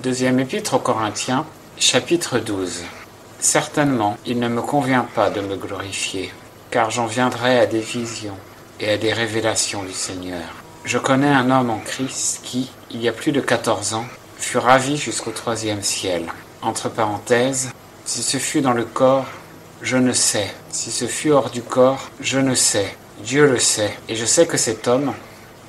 Deuxième épître aux Corinthiens, chapitre 12. Certainement, il ne me convient pas de me glorifier, car j'en viendrai à des visions et à des révélations du Seigneur. Je connais un homme en Christ qui, il y a plus de 14 ans, fut ravi jusqu'au 3e ciel. Entre parenthèses, si ce fut dans le corps, je ne sais. Si ce fut hors du corps, je ne sais. Dieu le sait. Et je sais que cet homme,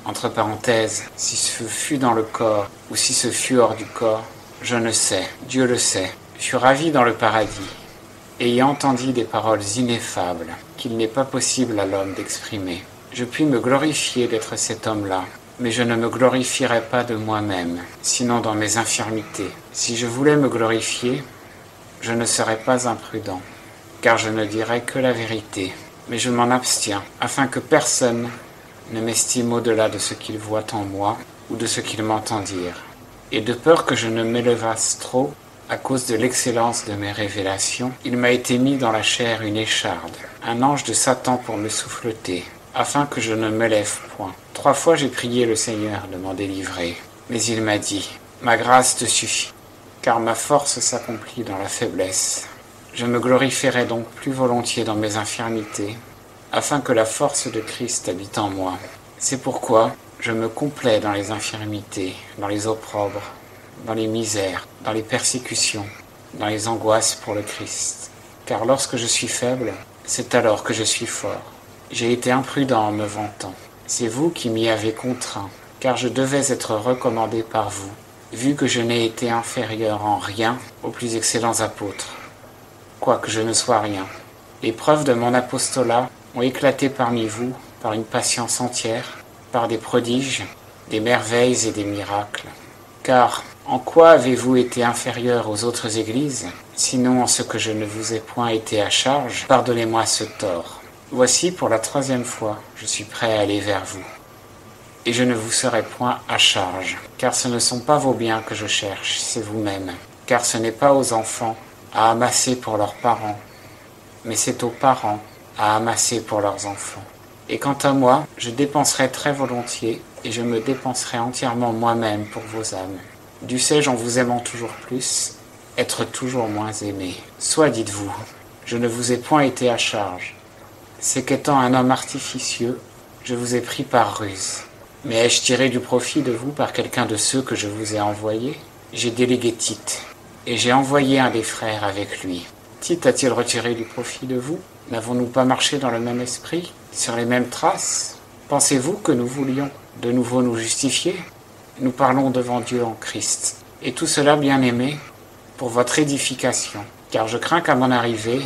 entre parenthèses, si ce fut dans le corps ou si ce fut hors du corps, je ne sais. Dieu le sait. Fut ravi dans le paradis, ayant entendu des paroles ineffables qu'il n'est pas possible à l'homme d'exprimer. Je puis me glorifier d'être cet homme-là, mais je ne me glorifierai pas de moi-même, sinon dans mes infirmités. Si je voulais me glorifier, je ne serais pas imprudent, car je ne dirais que la vérité. Mais je m'en abstiens, afin que personne ne m'estime au-delà de ce qu'il voit en moi ou de ce qu'il m'entend dire. Et de peur que je ne m'élevasse trop, à cause de l'excellence de mes révélations, il m'a été mis dans la chair une écharde, un ange de Satan pour me souffleter, afin que je ne me lève point. 3 fois j'ai prié le Seigneur de m'en délivrer, mais il m'a dit, « Ma grâce te suffit, car ma force s'accomplit dans la faiblesse. » Je me glorifierai donc plus volontiers dans mes infirmités, afin que la force de Christ habite en moi. C'est pourquoi je me complais dans les infirmités, dans les opprobres, dans les misères, dans les persécutions, dans les angoisses pour le Christ. Car lorsque je suis faible, c'est alors que je suis fort. J'ai été imprudent en me vantant. C'est vous qui m'y avez contraint, car je devais être recommandé par vous, vu que je n'ai été inférieur en rien aux plus excellents apôtres. Quoique je ne sois rien. Les preuves de mon apostolat ont éclaté parmi vous par une patience entière, par des prodiges, des merveilles et des miracles. Car en quoi avez-vous été inférieur aux autres églises, sinon en ce que je ne vous ai point été à charge? Pardonnez-moi ce tort. Voici pour la 3e fois, je suis prêt à aller vers vous. Et je ne vous serai point à charge, car ce ne sont pas vos biens que je cherche, c'est vous-même. Car ce n'est pas aux enfants à amasser pour leurs parents, mais c'est aux parents à amasser pour leurs enfants. Et quant à moi, je dépenserai très volontiers, et je me dépenserai entièrement moi-même pour vos âmes. Dussé-je, en vous aimant toujours plus, être toujours moins aimé. Soit, dites-vous, je ne vous ai point été à charge. C'est qu'étant un homme artificieux, je vous ai pris par ruse. Mais ai-je tiré du profit de vous par quelqu'un de ceux que je vous ai envoyés? J'ai délégué Tite, et j'ai envoyé un des frères avec lui. Tite a-t-il retiré du profit de vous? N'avons-nous pas marché dans le même esprit, sur les mêmes traces? Pensez-vous que nous voulions de nouveau nous justifier? Nous parlons devant Dieu en Christ. Et tout cela, bien-aimés, pour votre édification. Car je crains qu'à mon arrivée,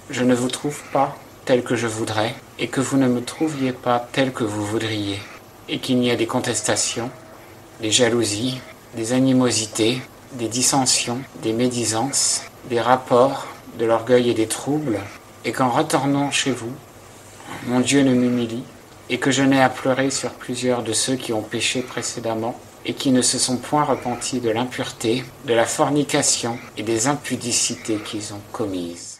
je ne vous trouve pas tel que je voudrais, et que vous ne me trouviez pas tel que vous voudriez, et qu'il n'y ait des contestations, des jalousies, des animosités, des dissensions, des médisances, des rapports, de l'orgueil et des troubles, et qu'en retournant chez vous, mon Dieu ne m'humilie, et que je n'ai à pleurer sur plusieurs de ceux qui ont péché précédemment, et qui ne se sont point repentis de l'impureté, de la fornication et des impudicités qu'ils ont commises.